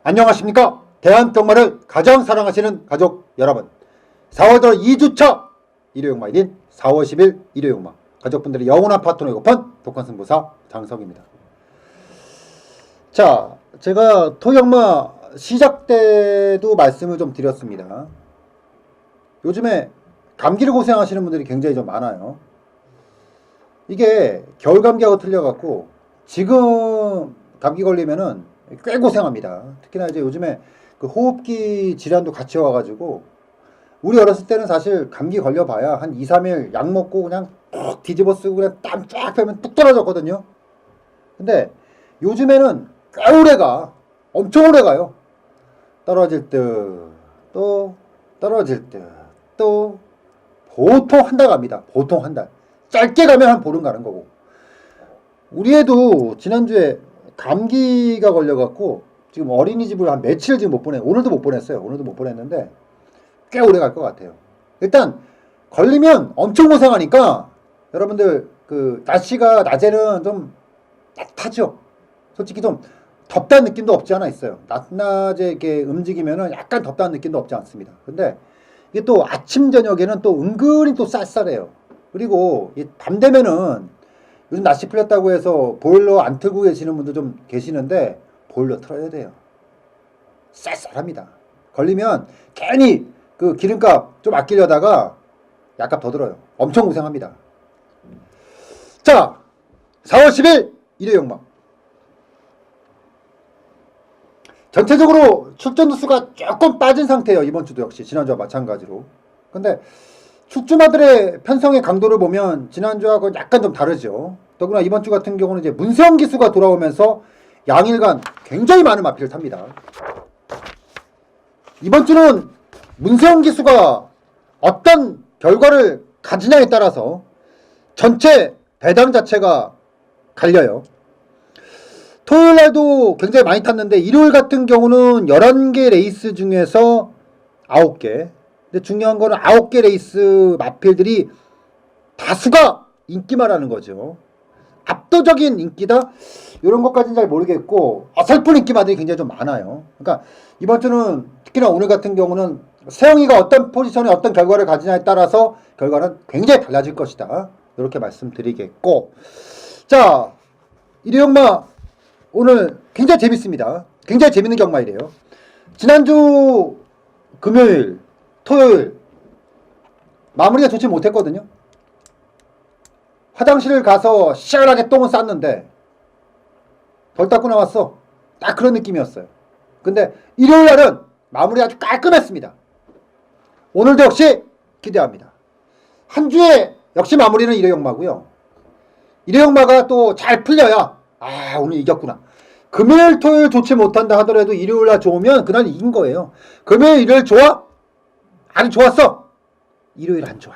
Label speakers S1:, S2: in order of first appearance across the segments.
S1: 안녕하십니까. 대한병마를 가장 사랑하시는 가족 여러분, 4월 달 2주차 일요용마일인 4월 10일 일요용마 가족분들의 영원한 파트너이고 펀 독한승부사 장석입니다. 자, 제가 토영마 시작 때도 말씀을 좀 드렸습니다. 요즘에 감기를 고생하시는 분들이 굉장히 좀 많아요. 이게 겨울 감기하고 틀려갖고 지금 감기 걸리면은 꽤 고생합니다. 특히나 이제 요즘에 그 호흡기 질환도 같이 와가지고 우리 어렸을 때는 사실 감기 걸려봐야 한 2, 3일 약 먹고 그냥 푹 뒤집어 쓰고 그냥 땀 쫙 빼면 뚝 떨어졌거든요. 근데 요즘에는 꽤 오래가, 엄청 오래가요. 떨어질 듯 또 떨어질 듯 또 보통 한 달 갑니다. 보통 한 달. 짧게 가면 한 보름 가는 거고. 우리 애도 지난주에 감기가 걸려갖고 지금 어린이집을 한 며칠 지금 못 보내. 오늘도 못 보냈어요. 오늘도 못 보냈는데 꽤 오래 갈 것 같아요. 일단 걸리면 엄청 고생하니까 여러분들 그 날씨가 낮에는 좀 따뜻하죠. 솔직히 좀 덥다는 느낌도 없지 않아 있어요. 낮에 이렇게 움직이면은 약간 덥다는 느낌도 없지 않습니다. 근데 이게 또 아침 저녁에는 또 은근히 또 쌀쌀해요. 그리고 밤 되면은 요즘 날씨 풀렸다고 해서 보일러 안 틀고 계시는 분도 좀 계시는데 보일러 틀어야 돼요. 쌀쌀합니다. 걸리면 괜히 그 기름값 좀 아끼려다가 약값 더 들어요. 엄청 고생합니다. 자, 4월 10일 일요용마. 전체적으로 출전 수가 조금 빠진 상태예요. 이번 주도 역시 지난주와 마찬가지로. 근데 축주마들의 편성의 강도를 보면 지난주하고 약간 좀 다르죠. 더구나 이번 주 같은 경우는 이제 문세영 기수가 돌아오면서 양일간 굉장히 많은 마피를 탑니다. 이번 주는 문세영 기수가 어떤 결과를 가지냐에 따라서 전체 배당 자체가 갈려요. 토요일 날도 굉장히 많이 탔는데 일요일 같은 경우는 11개 레이스 중에서 9개. 근데 중요한 거는 9개 레이스 마필들이 다수가 인기마라는 거죠. 압도적인 인기다? 이런 것까지는 잘 모르겠고 어설픈 인기마들이 굉장히 좀 많아요. 그러니까 이번 주는 특히나 오늘 같은 경우는 세영이가 어떤 포지션에 어떤 결과를 가지냐에 따라서 결과는 굉장히 달라질 것이다. 이렇게 말씀드리겠고, 자, 일요용마 오늘 굉장히 재밌습니다. 굉장히 재밌는 경마이래요. 지난주 금요일, 토요일 마무리가 좋지 못했거든요. 화장실을 가서 시원하게 똥을 쌌는데 덜 닦고 나왔어. 딱 그런 느낌이었어요. 근데 일요일 날은 마무리 아주 깔끔했습니다. 오늘도 역시 기대합니다. 한 주에 역시 마무리는 일요용마고요. 일요용마가 또 잘 풀려야 오늘 이겼구나. 금요일 토요일 좋지 못한다 하더라도 일요일 날 좋으면 그날 이긴 거예요. 금요일 일요일 좋아? 아니 좋았어. 일요일 안 좋아.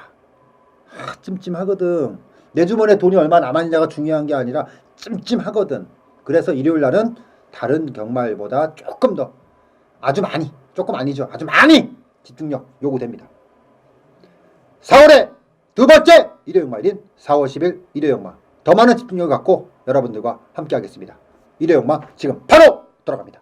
S1: 찜찜하거든. 내 주머니에 돈이 얼마 남았느냐가 중요한 게 아니라 찜찜하거든. 그래서 일요일 날은 다른 경마일보다 조금 더 아주 많이, 조금 아니죠, 아주 많이 집중력 요구됩니다. 4월의 두 번째 일요용마일인 4월 10일 일요용마, 더 많은 집중력을 갖고 여러분들과 함께 하겠습니다. 일요용마 지금 바로 돌아갑니다.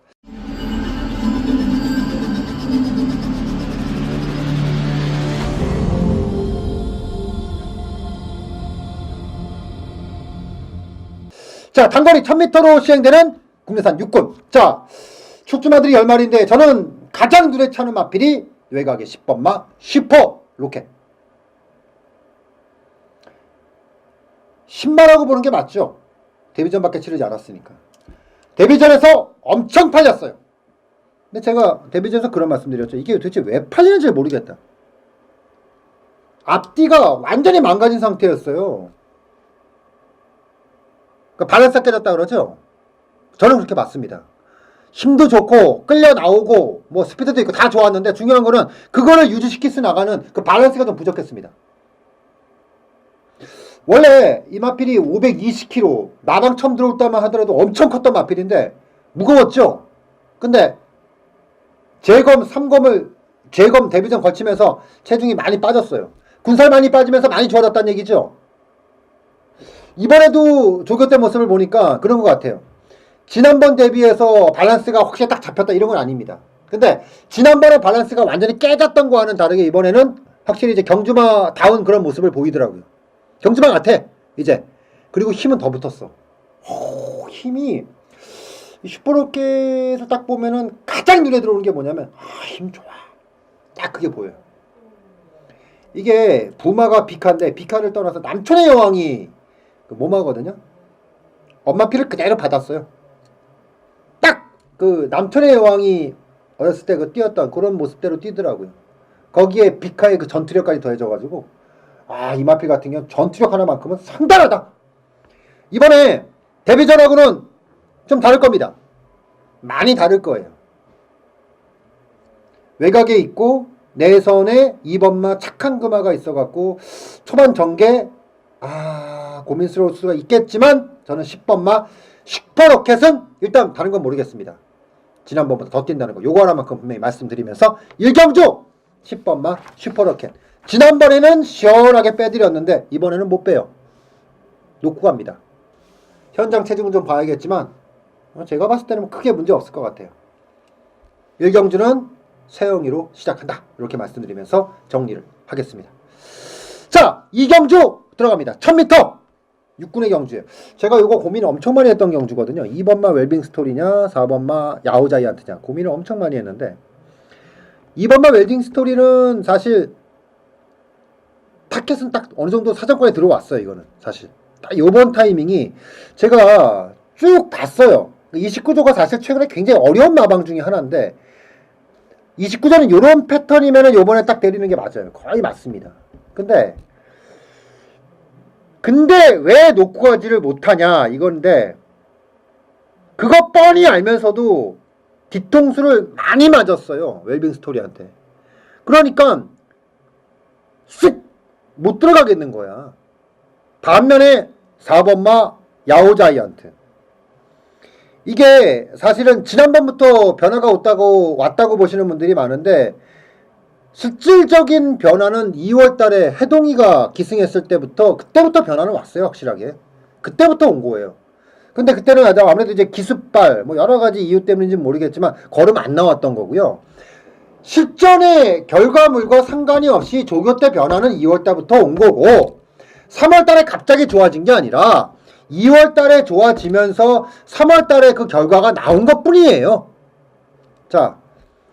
S1: 자, 단거리 1000m로 시행되는 국내산 육군. 자, 축주마들이 10마리인데 저는 가장 눈에 차는 마필이 외곽의 10번마 슈퍼 로켓. 10마라고 보는 게 맞죠? 데뷔전밖에 치르지 않았으니까. 데뷔전에서 엄청 팔렸어요. 근데 제가 데뷔전에서 그런 말씀 드렸죠. 이게 도대체 왜 팔리는지 모르겠다. 앞뒤가 완전히 망가진 상태였어요. 그러니까 밸런스가 깨졌다 그러죠? 저는 그렇게 봤습니다. 힘도 좋고 끌려 나오고 뭐 스피드도 있고 다 좋았는데 중요한 거는 그거를 유지시킬 수 나가는 그 밸런스가 좀 부족했습니다. 원래 이 마필이 520kg, 나방 처음 들어올 때만 하더라도 엄청 컸던 마필인데 무거웠죠? 근데 재검 데뷔전 걸치면서 체중이 많이 빠졌어요. 군살 많이 빠지면서 많이 좋아졌다는 얘기죠? 이번에도 조교 때 모습을 보니까 그런 것 같아요. 지난번 대비해서 밸런스가 확실히 딱 잡혔다 이런 건 아닙니다. 근데 지난번에 밸런스가 완전히 깨졌던 거와는 다르게 이번에는 확실히 이제 경주마다운 그런 모습을 보이더라고요. 경주마 같아 이제. 그리고 힘은 더 붙었어. 힘이 슈퍼로켓에서 딱 보면은 가장 눈에 들어오는 게 뭐냐면 힘 좋아. 딱 그게 보여요. 이게 부마가 비카인데 비카를 떠나서 남촌의 여왕이 그 모마거든요. 엄마 피를 그대로 받았어요. 딱 그 남촌의 여왕이 어렸을 때 그 뛰었던 그런 모습대로 뛰더라고요. 거기에 비카의 그 전투력까지 더해져가지고 이마피 같은 경우는 전투력 하나만큼은 상당하다. 이번에 데뷔전하고는 좀 다를 겁니다. 많이 다를 거예요. 외곽에 있고 내선에 2번마 착한 금화가 있어갖고 초반 전개 고민스러울 수가 있겠지만 저는 10번마 슈퍼로켓은 일단 다른 건 모르겠습니다. 지난번보다 더 뛴다는 거 요거 하나만큼 분명히 말씀드리면서 1경주 10번마 슈퍼로켓. 지난번에는 시원하게 빼드렸는데 이번에는 못 빼요. 놓고 갑니다. 현장 체중은 좀 봐야겠지만 제가 봤을 때는 크게 문제 없을 것 같아요. 1경주는 세영이로 시작한다. 이렇게 말씀드리면서 정리를 하겠습니다. 자, 2경주 들어갑니다. 1000m 육군의 경주예요. 제가 이거 고민을 엄청 많이 했던 경주거든요. 2번마 웰빙 스토리냐 4번마 야후 자이언트냐 고민을 엄청 많이 했는데 2번마 웰빙 스토리는 사실 타켓은 딱 어느 정도 사정권에 들어왔어요. 이거는 사실 딱 요번 타이밍이 제가 쭉 봤어요. 29조가 사실 최근에 굉장히 어려운 마방 중에 하나인데 29조는 요런 패턴이면은 요번에 딱 내리는 게 맞아요. 거의 맞습니다. 근데 왜 놓고 가지를 못하냐 이건데 그거 뻔히 알면서도 뒤통수를 많이 맞았어요. 웰빙 스토리한테. 그러니까 쓱 못 들어가겠는 거야. 반면에 4번마 야후 자이언트. 이게 사실은 지난번부터 변화가 왔다고 보시는 분들이 많은데 실질적인 변화는 2월달에 해동이가 기승했을 때부터 그때부터 변화는 왔어요. 확실하게 그때부터 온 거예요. 근데 그때는 아무래도 이제 기습발 뭐 여러 가지 이유 때문인지는 모르겠지만 걸음 안 나왔던 거고요. 실전의 결과물과 상관이 없이 조교 때 변화는 2월달부터 온 거고 3월달에 갑자기 좋아진 게 아니라 2월달에 좋아지면서 3월달에 그 결과가 나온 것 뿐이에요. 자,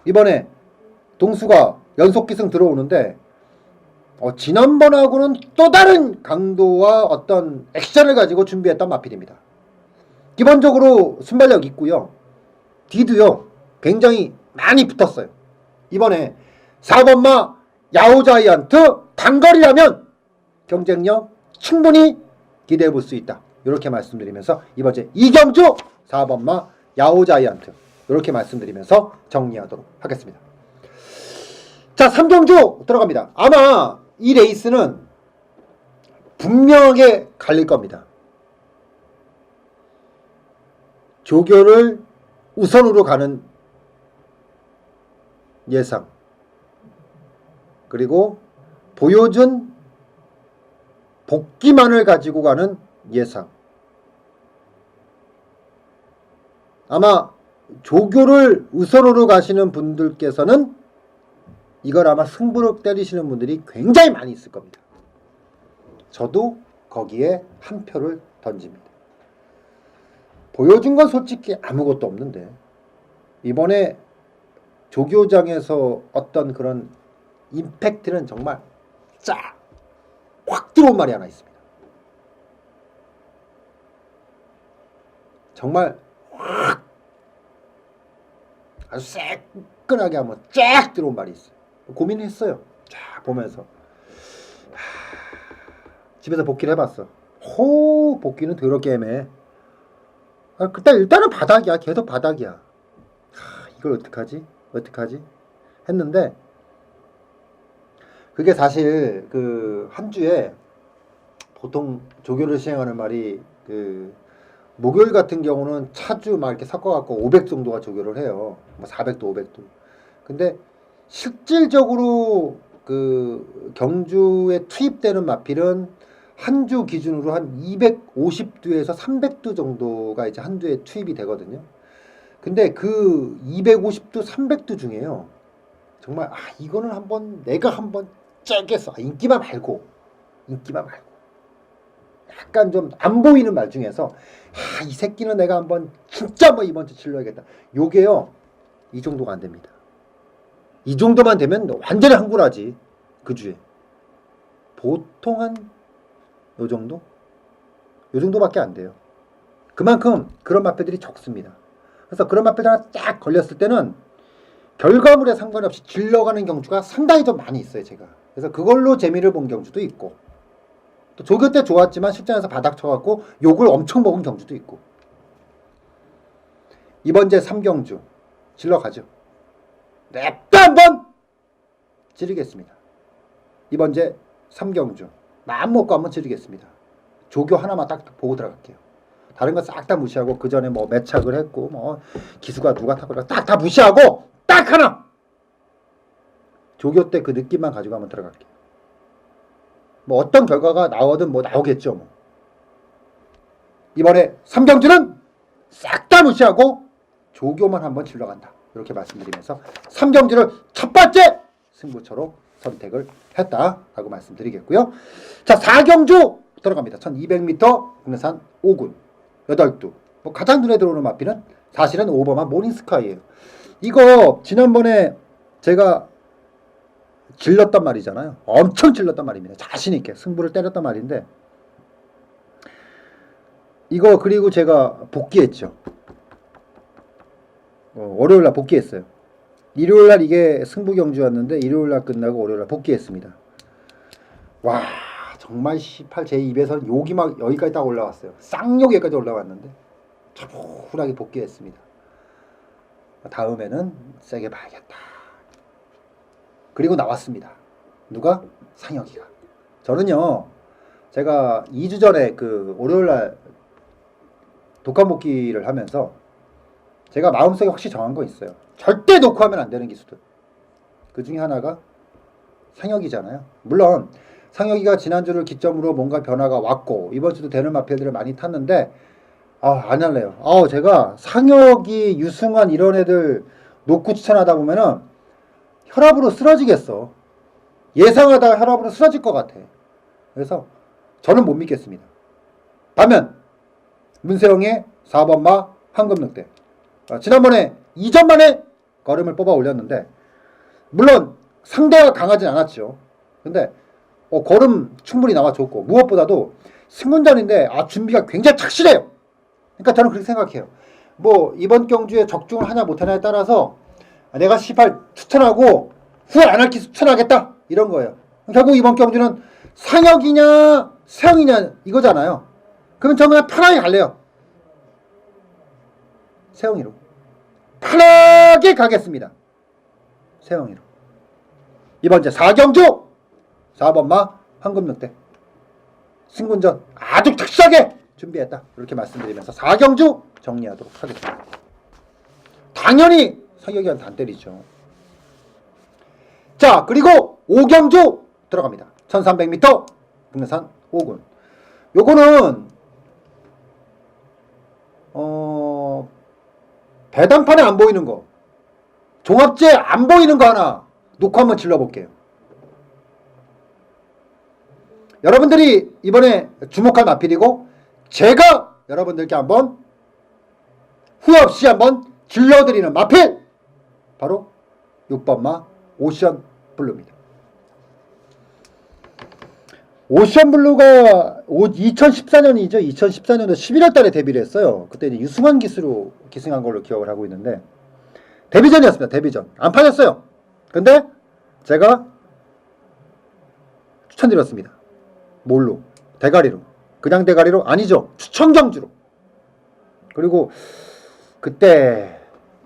S1: 이번에 동수가 연속 기승 들어오는데 지난번하고는 또 다른 강도와 어떤 액션을 가지고 준비했던 마필입니다. 기본적으로 순발력 있고요. 뒤도요 굉장히 많이 붙었어요. 이번에 4번마 야후 자이언트 단거리라면 경쟁력 충분히 기대해 볼 수 있다. 이렇게 말씀드리면서 이번 주 2경주 4번마 야후 자이언트 이렇게 말씀드리면서 정리하도록 하겠습니다. 자, 3경주 들어갑니다. 아마 이 레이스는 분명하게 갈릴 겁니다. 조교를 우선으로 가는 예상. 그리고 보여준 복귀만을 가지고 가는 예상. 아마 조교를 우선으로 가시는 분들께서는 이걸 아마 승부를 때리시는 분들이 굉장히 많이 있을 겁니다. 저도 거기에 한 표를 던집니다. 보여준 건 솔직히 아무것도 없는데 이번에 조교장에서 어떤 그런 임팩트는 정말 확 들어온 말이 하나 있습니다. 정말 확 아주 새끈하게 한번 쫙 들어온 말이 있어요. 고민했어요. 쫙 보면서 집에서 복귀를 해봤어. 복귀는 더럽게 애매해. 일단은 바닥이야. 계속 바닥이야. 이걸 어떡하지 했는데 그게 사실 그 한 주에 보통 조교를 시행하는 말이 그 목요일 같은 경우는 차주 막 이렇게 섞어갖고 500 정도가 조교를 해요. 뭐 400도 500도. 근데 실질적으로 그 경주에 투입되는 마필은 한 주 기준으로 한 250두에서 300두 정도가 이제 한 주에 투입이 되거든요. 근데 그 250두, 300두 중에요. 정말 이거는 내가 한번 째겠어. 인기만 말고 약간 좀 안 보이는 말 중에서 이 새끼는 내가 한번 진짜 이번 주 질러야겠다. 요게요. 이 정도가 안 됩니다. 이 정도만 되면 완전히 한구라지. 그 주에. 보통 한 요 정도? 요 정도밖에 안 돼요. 그만큼 그런 마패들이 적습니다. 그래서 그런 마패들 하나 딱 걸렸을 때는 결과물에 상관없이 질러가는 경주가 상당히 좀 많이 있어요, 제가. 그래서 그걸로 재미를 본 경주도 있고, 또 조교 때 좋았지만 실전에서 바닥 쳐갖고 욕을 엄청 먹은 경주도 있고. 이번 제 3경주 질러가죠. 냅다 한번 지르겠습니다. 이번 제 3경주 마음 먹고 한번 지르겠습니다. 조교 하나만 딱 보고 들어갈게요. 다른 거 싹 다 무시하고 그 전에 매착을 했고 기수가 누가 타고 딱 다 무시하고 딱 하나 조교 때 그 느낌만 가지고 한번 들어갈게요. 어떤 결과가 나오든 나오겠죠. 이번에 3경주는 싹 다 무시하고 조교만 한번 질러간다. 이렇게 말씀드리면서 3경주를 첫 번째 승부처로 선택을 했다라고 말씀드리겠고요. 자, 4경주 들어갑니다. 1200m 국내산 5군 8두. 가장 눈에 들어오는 마피는 사실은 오버만 모닝스카이예요. 이거 지난번에 제가 질렀단 말이잖아요. 엄청 질렀단 말입니다. 자신 있게 승부를 때렸단 말인데 이거 그리고 제가 복귀했죠. 월요일날 복귀했어요. 일요일날 이게 승부 경주였는데 일요일날 끝나고 월요일날 복귀했습니다. 와 정말 18 제 입에서 욕이 막 여기까지 딱 올라왔어요. 쌍욕 여기까지 올라왔는데 차분하게 복귀했습니다. 다음에는 세게 봐야겠다. 그리고 나왔습니다. 누가? 상혁이가. 저는요 제가 2주 전에 그 월요일날 독감 복귀를 하면서 제가 마음속에 확실히 정한 거 있어요. 절대 놓고 하면 안 되는 기수들. 그 중에 하나가 상혁이잖아요. 물론 상혁이가 지난주를 기점으로 뭔가 변화가 왔고 이번 주도 되는 마피아들을 많이 탔는데 안 할래요. 제가 상혁이, 유승환 이런 애들 놓고 추천하다 보면은 혈압으로 쓰러지겠어. 예상하다가 혈압으로 쓰러질 것 같아. 그래서 저는 못 믿겠습니다. 반면 문세영의 4번마 황금늑대. 지난번에 2전 만에 걸음을 뽑아 올렸는데 물론 상대가 강하진 않았죠. 근데 걸음 충분히 나와줬고 무엇보다도 승문전인데 준비가 굉장히 착실해요. 그러니까 저는 그렇게 생각해요. 이번 경주에 적중을 하냐 못하냐에 따라서 내가 18 추천하고 후회 안 할 기수 추천하겠다 이런 거예요. 결국 이번 경주는 상혁이냐 세영이냐 이거잖아요. 그러면 저는 그냥 편하게 갈래요. 세영이로 편하게 가겠습니다. 세영이로. 이번 제 4경주 4번마 황금늑대 승군전 아주 착실하게 준비했다. 이렇게 말씀드리면서 4경주 정리하도록 하겠습니다. 당연히 상혁이한테 안 때리죠. 자, 그리고 5경주 들어갑니다. 1300m 국내산 5군. 요거는 배당판에 안 보이는 거, 종합제 안 보이는 거 하나 놓고 한번 질러볼게요. 여러분들이 이번에 주목할 마필이고 제가 여러분들께 한번 후회 없이 한번 질러드리는 마필 바로 6번마 오션 블루입니다. 오션 블루가 2014년이죠. 2014년도 11월 달에 데뷔를 했어요. 그때 이제 유승환 기수로 기승한 걸로 기억을 하고 있는데 데뷔전이었습니다. 데뷔전. 안 팔렸어요. 근데 제가 추천드렸습니다. 뭘로? 대가리로. 그냥 대가리로? 아니죠. 추천 경주로. 그리고 그때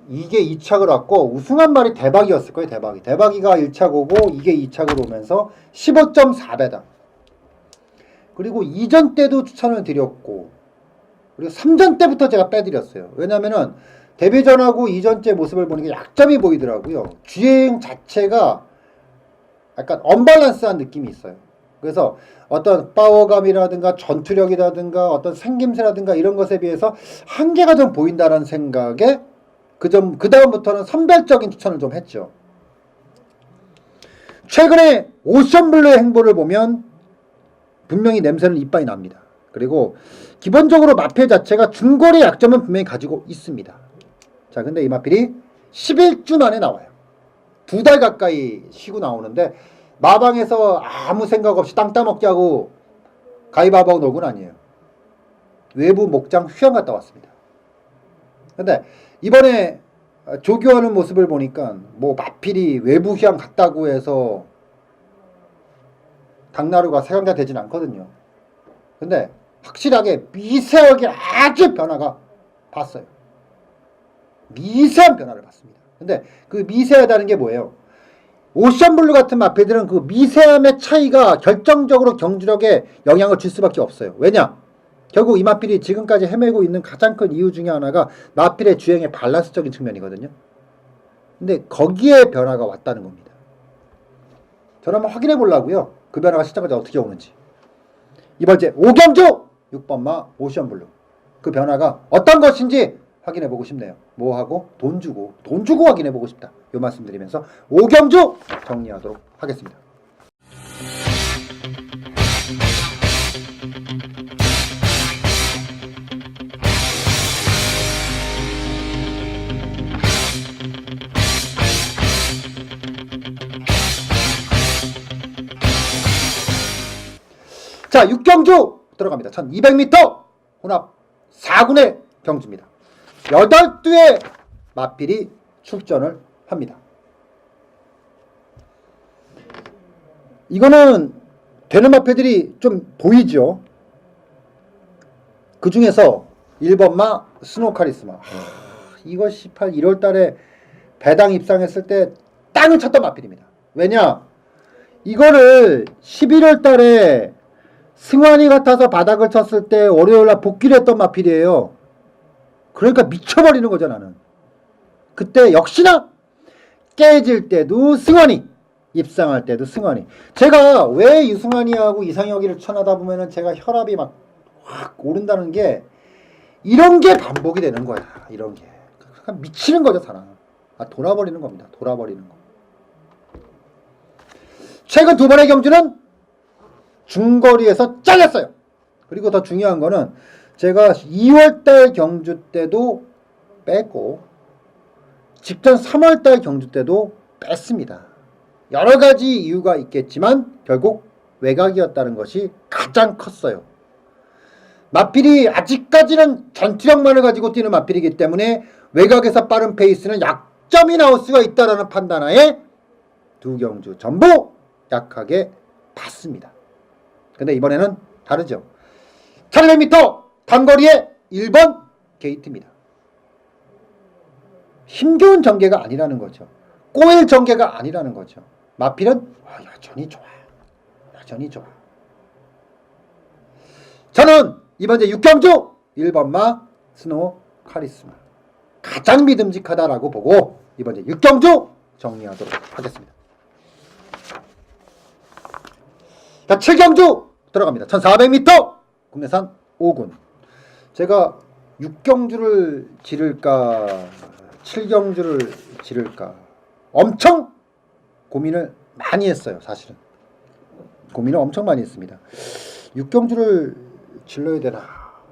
S1: 이게 2착을 왔고 우승한 말이 대박이었을 거예요. 대박이. 대박이가 1착 오고 이게 2착을 오면서 15.4배당. 그리고 2전 때도 추천을 드렸고 그리고 3전 때부터 제가 빼드렸어요. 왜냐면은 데뷔전하고 2전째 모습을 보는 게 약점이 보이더라고요. 주행 자체가 약간 언밸런스한 느낌이 있어요. 그래서 어떤 파워감이라든가 전투력이라든가 어떤 생김새라든가 이런 것에 비해서 한계가 좀 보인다는 생각에 그 다음부터는 선별적인 추천을 좀 했죠. 최근에 오션블루의 행보를 보면 분명히 냄새는 이빠이 납니다. 그리고 기본적으로 마필 자체가 중거리 약점은 분명히 가지고 있습니다. 자, 근데 이 마필이 11주 만에 나와요. 2달 가까이 쉬고 나오는데 마방에서 아무 생각 없이 땅 따먹기 하고 가위바위보 놀고는 아니에요. 외부 목장 휴양 갔다 왔습니다. 근데 이번에 조교하는 모습을 보니까 뭐 마필이 외부 휴양 갔다고 해서 당나루가 세강자 되진 않거든요. 근데 확실하게 미세하게 아주 변화가 봤어요. 미세한 변화를 봤습니다. 근데 그 미세하다는 게 뭐예요? 오션블루 같은 마필들은 그 미세함의 차이가 결정적으로 경주력에 영향을 줄 수밖에 없어요. 왜냐? 결국 이 마필이 지금까지 헤매고 있는 가장 큰 이유 중에 하나가 마필의 주행의 밸런스적인 측면이거든요. 근데 거기에 변화가 왔다는 겁니다. 저는 한번 확인해 보려고요. 그 변화가 시작하자 어떻게 오는지. 이번 주 5경주 6번마 오션블루. 그 변화가 어떤 것인지 확인해 보고 싶네요. 뭐하고? 돈 주고 확인해 보고 싶다. 요 말씀 드리면서 5경주 정리하도록 하겠습니다. 자, 6경주 들어갑니다. 1200m 혼합 4군의 경주입니다. 8두의 마필이 출전을 합니다. 이거는 되는 마필들이 좀 보이죠. 그 중에서 1번마 스노우 카리스마. 이거 18 1월 달에 배당 입상했을 때 땅을 쳤던 마필입니다. 왜냐? 이거를 11월 달에 승환이 같아서 바닥을 쳤을 때 월요일날 복귀를 했던 마필이에요. 그러니까 미쳐버리는 거죠, 나는. 그때 역시나 깨질 때도 승환이, 입상할 때도 승환이. 제가 왜 유승환이하고 이상혁이를 추천하다 보면은 제가 혈압이 막 확 오른다는 게 이런 게 반복이 되는 거야. 이런 게. 그러니까 미치는 거죠, 사람. 돌아버리는 겁니다. 돌아버리는 거. 최근 2번의 경주는 중거리에서 잘렸어요. 그리고 더 중요한 거는 제가 2월달 경주 때도 뺐고 직전 3월달 경주 때도 뺐습니다. 여러 가지 이유가 있겠지만 결국 외곽이었다는 것이 가장 컸어요. 마필이 아직까지는 전투력만을 가지고 뛰는 마필이기 때문에 외곽에서 빠른 페이스는 약점이 나올 수가 있다는 판단하에 2경주 전부 약하게 봤습니다. 근데 이번에는 다르죠. 1200m 단거리의 1번 게이트입니다. 힘겨운 전개가 아니라는 거죠. 꼬일 전개가 아니라는 거죠. 마필은 여전히 좋아요. 여전히 좋아. 저는 이번 주 6경주 1번마 스노우 카리스마 가장 믿음직하다라고 보고 이번 주 6경주 정리하도록 하겠습니다. 자, 7경주 들어갑니다. 1400m 국내산 5군. 제가 6경주를 지를까 7경주를 지를까 엄청 고민을 많이 했어요. 사실은 고민을 엄청 많이 했습니다. 6경주를 질러야 되나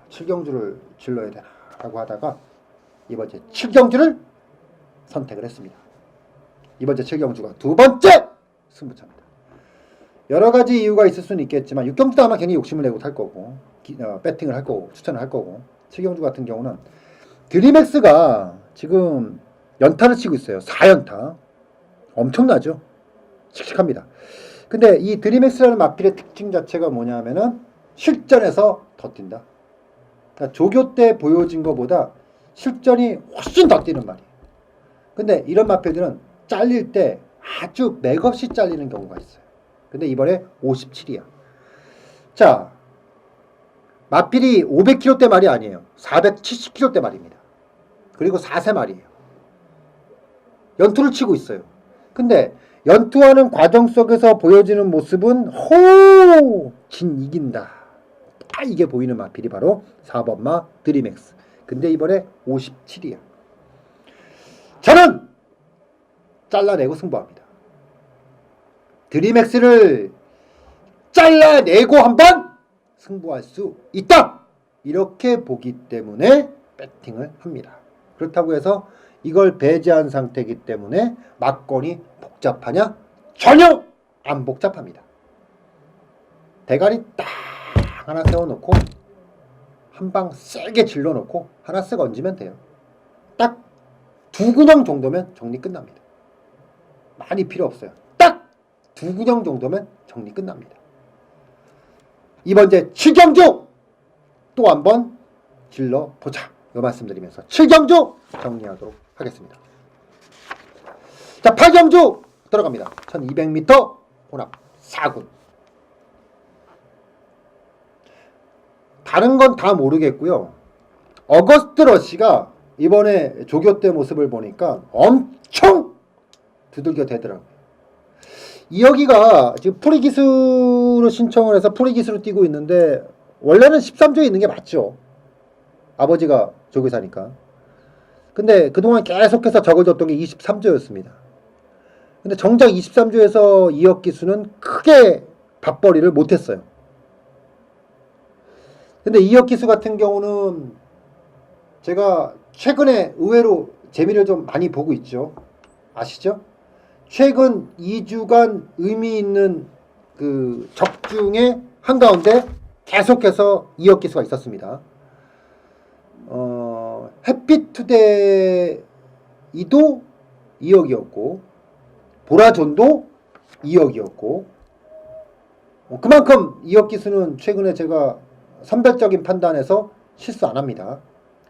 S1: 7경주를 질러야 되나 라고 하다가 이번 주 7경주를 선택을 했습니다. 이번 주 7경주가 두 번째 승부차입니다. 여러 가지 이유가 있을 수는 있겠지만 6경주도 아마 괜히 욕심을 내고 탈 거고 배팅을 할 거고 추천을 할 거고 7경주 같은 경우는 드림엑스가 지금 연타를 치고 있어요. 4연타. 엄청나죠. 씩씩합니다. 근데 이 드림엑스라는 마필의 특징 자체가 뭐냐면은 실전에서 더 뛴다. 그러니까 조교 때 보여진 것보다 실전이 훨씬 더 뛰는 말이에요. 근데 이런 마필들은 잘릴 때 아주 맥없이 잘리는 경우가 있어요. 근데 이번에 57이야. 자, 마필이 500kg대 말이 아니에요. 470kg대 말입니다. 그리고 4세 말이에요. 연투를 치고 있어요. 근데 연투하는 과정 속에서 보여지는 모습은 진 이긴다. 이게 보이는 마필이 바로 4번 마 드림엑스. 근데 이번에 57이야. 저는 잘라내고 승부합니다. 드림엑스를 잘라내고 한번 승부할 수 있다. 이렇게 보기 때문에 배팅을 합니다. 그렇다고 해서 이걸 배제한 상태이기 때문에 막건이 복잡하냐? 전혀 안 복잡합니다. 대가리 딱 하나 세워놓고 한 방 세게 질러놓고 하나 쓱 얹으면 돼요. 딱 2근형 정도면 정리 끝납니다. 많이 필요 없어요. 딱 2근형 정도면 정리 끝납니다. 이번 제 7경주 또 한번 질러보자. 이 말씀드리면서 7경주 정리하도록 하겠습니다. 자, 8경주 들어갑니다. 1200m 혼합 4군. 다른 건 다 모르겠고요. 어거스트 러시가 이번에 조교 때 모습을 보니까 엄청 두들겨 대더라고요. 이여기가 지금 프리기수로 신청을 해서 프리기수로 뛰고 있는데 원래는 13조에 있는 게 맞죠. 아버지가 조교사니까. 근데 그동안 계속해서 적을 줬던 게 23조였습니다. 근데 정작 23조에서 이혁기수는 크게 밥벌이를 못했어요. 근데 이혁기수 같은 경우는 제가 최근에 의외로 재미를 좀 많이 보고 있죠. 아시죠? 최근 2주간 의미 있는 그 적중의 한가운데 계속해서 이혁기수가 있었습니다. 햇빛투데이도 2억이었고 보라존도 2억이었고 그만큼 이혁기수는 최근에 제가 선별적인 판단에서 실수 안 합니다.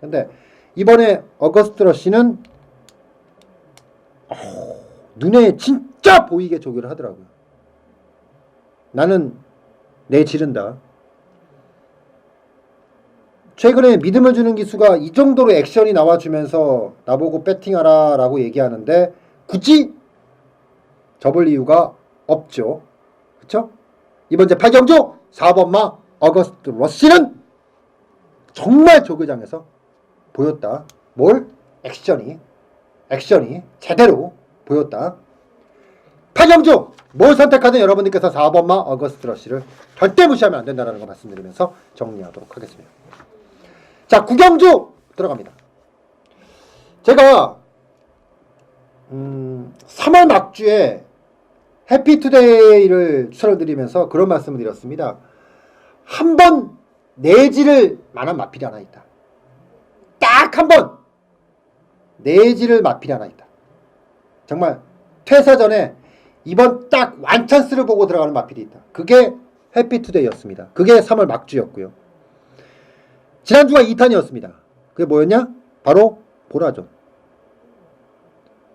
S1: 근데 이번에 어거스트 러시는 눈에 진짜 보이게 조교를 하더라고요. 나는 내 지른다. 최근에 믿음을 주는 기수가 이 정도로 액션이 나와주면서 나보고 배팅하라 라고 얘기하는데 굳이 접을 이유가 없죠. 그쵸? 이번 제 8경주 4번마 어거스트 러시는 정말 조교장에서 보였다. 뭘? 액션이 제대로 보였다. 8경주 뭘 선택하든 여러분들께서 4번마 어거스트 러시를 절대 무시하면 안 된다는 거 말씀드리면서 정리하도록 하겠습니다. 자, 9경주 들어갑니다. 제가 3월 막주에 해피투데이를 추천을 드리면서 그런 말씀을 드렸습니다. 한 번 내지를 만한 마필이 하나 있다. 딱 한 번 내지를 마필이 하나 있다. 정말 퇴사 전에 이번 딱 완찬스를 보고 들어가는 마필이 있다. 그게 해피투데이였습니다. 그게 3월 막주였고요. 지난주가 2탄이었습니다. 그게 뭐였냐? 바로 보라존.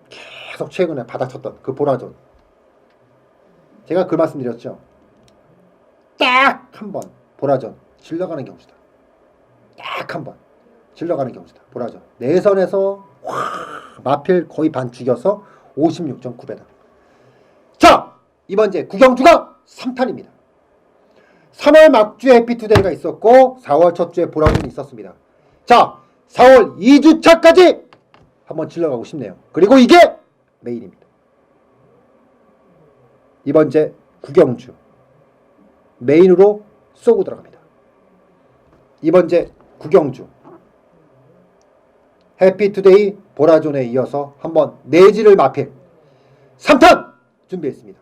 S1: 계속 최근에 바닥쳤던 그 보라존. 제가 그 말씀드렸죠. 딱 한 번 보라존 질러가는 경주다. 딱 한 번 질러가는 경주다. 보라존. 내선에서 마필 거의 반 죽여서 56.9배다. 자, 이번 이제 9경주가 3탄입니다. 3월 막주에 해피투데이가 있었고 4월 첫 주에 보라존이 있었습니다. 자, 4월 2주차까지 한번 질러가고 싶네요. 그리고 이게 메인입니다. 이번 이제 9경주 메인으로 쏘고 들어갑니다. 이번 이제 9경주 해피투데이 보라존에 이어서 한번 내지를 마필 3탄 준비했습니다.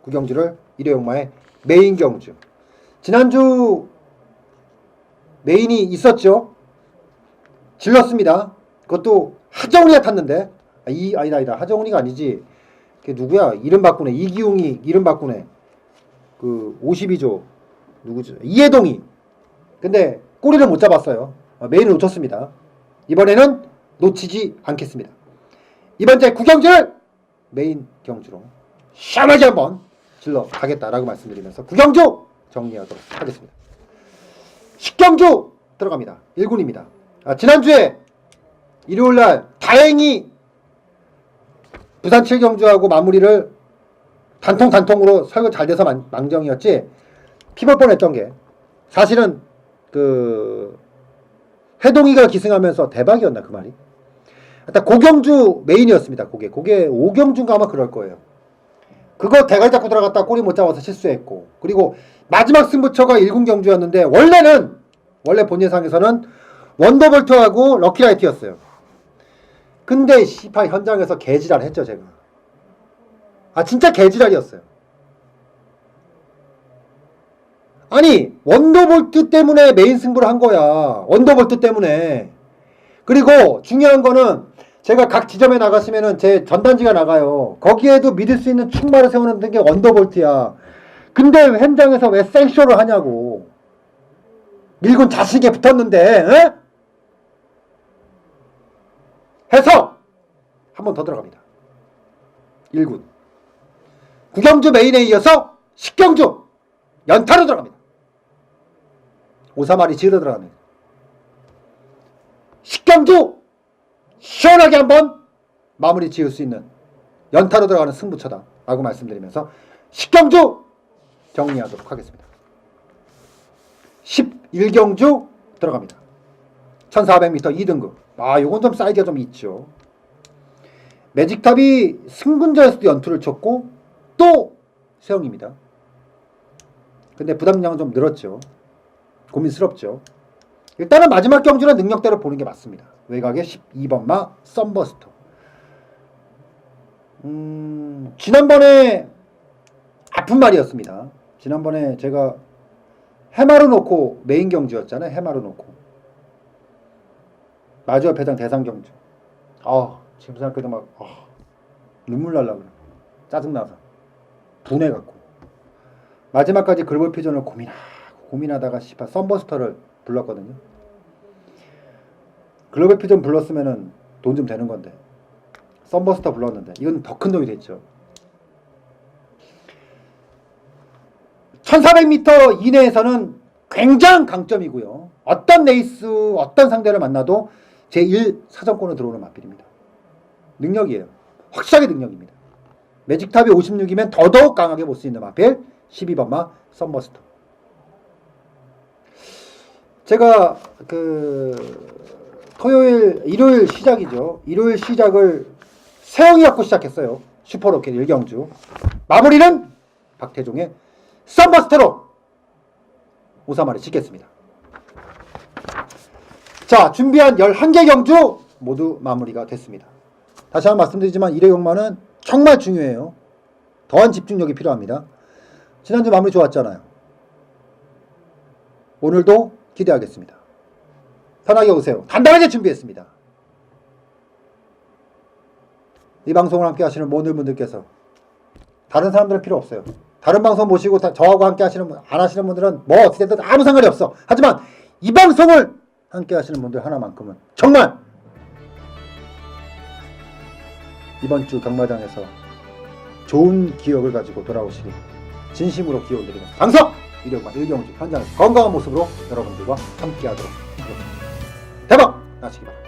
S1: 9경주를 일회용마의 메인 경주. 지난주 메인이 있었죠. 질렀습니다. 그것도 하정우가 탔는데 아니다 하정우가 아니지. 그게 누구야? 이름 바꾸네. 이기웅이 이름 바꾸네. 그 52조 누구죠? 이해동이. 근데 꼬리를 못 잡았어요. 메인을 놓쳤습니다. 이번에는 놓치지 않겠습니다. 이번 제 9경주를 메인 경주로 시원하게 한번 질러 가겠다라고 말씀드리면서 9경주 정리하도록 하겠습니다. 10경주 들어갑니다. 1군입니다. 지난주에 일요일날 다행히 부산 7경주하고 마무리를 단통으로 설거 잘 돼서 망정이었지 피볼 뻔했던 게 사실은 그 해동이가 기승하면서 대박이었나 그 말이. 일단 고경주 메인이었습니다. 그게 오경주인가 아마 그럴 거예요. 그거 대가리 잡고 들어갔다 골이 못 잡아서 실수했고, 그리고 마지막 승부처가 1군 경주였는데 원래 본 예상에서는 원더볼트하고 럭키라이트였어요. 근데 시파 현장에서 개지랄 했죠 제가. 진짜 개지랄이었어요. 아니 원더볼트 때문에 메인 승부를 한 거야. 원더볼트 때문에. 그리고 중요한 거는 제가 각 지점에 나가시면은 제 전단지가 나가요. 거기에도 믿을 수 있는 충마를 세우는 게 원더볼트야. 근데 현장에서 왜 생쇼를 하냐고. 1군 자식에 붙었는데 에? 해서 한 번 더 들어갑니다. 1군 구경주 메인에 이어서 식경주 연타로 들어갑니다. 오사마리 지으러 들어갑니다. 식경주 시원하게 한번 마무리 지을 수 있는 연타로 들어가는 승부처다 라고 말씀드리면서 식경주 정리하도록 하겠습니다. 11경주 들어갑니다. 1400m 2등급. 요건 좀 사이즈가 좀 있죠. 매직탑이 승분자에서도 연투를 쳤고 또 세영입니다. 근데 부담량은 좀 늘었죠. 고민스럽죠. 일단은 마지막 경주는 능력대로 보는 게 맞습니다. 외곽에 12번마 썬버스터. 지난번에 아픈 말이었습니다. 지난번에 제가 해마루 놓고 메인 경주였잖아요. 해마루 놓고 마지막 배당 대상 경주. 지금 생각해도 막 눈물 날라 그래. 짜증나서 분해갖고 마지막까지 글볼 피전을 고민하다가 썬버스터를 불렀거든요. 글로벌 피전 불렀으면은 돈 좀 되는 건데 썬버스터 불렀는데 이건 더 큰 돈이 됐죠. 1400m 이내에서는 굉장히 강점이고요. 어떤 레이스, 어떤 상대를 만나도 제1 사정권으로 들어오는 마필입니다. 능력이에요. 확실하게 능력입니다. 매직탑이 56이면 더더욱 강하게 볼 수 있는 마필 12번마 썬버스터. 제가 일요일 시작이죠. 일요일 시작을 세영이 갖고 시작했어요. 슈퍼로켓 1경주. 마무리는 박태종의 썬버스터로 오사마리 짓겠습니다. 자, 준비한 11개 경주 모두 마무리가 됐습니다. 다시 한번 말씀드리지만 1회 경마는 정말 중요해요. 더한 집중력이 필요합니다. 지난주 마무리 좋았잖아요. 오늘도 기대하겠습니다. 편하게 오세요. 단단하게 준비했습니다. 이 방송을 함께 하시는 모든 분들께서 다른 사람들은 필요 없어요. 다른 방송 보시고 저하고 함께 하시는 분, 안 하시는 분들은 뭐 어떻게 됐든 아무 상관이 없어. 하지만 이 방송을 함께 하시는 분들 하나만큼은 정말 이번 주 경마장에서 좋은 기억을 가지고 돌아오시길 진심으로 기원드리고 방송! 일요일과 1경주 현장에서 건강한 모습으로 여러분들과 함께하도록 하겠습니다. 대박 나시기 바랍니다.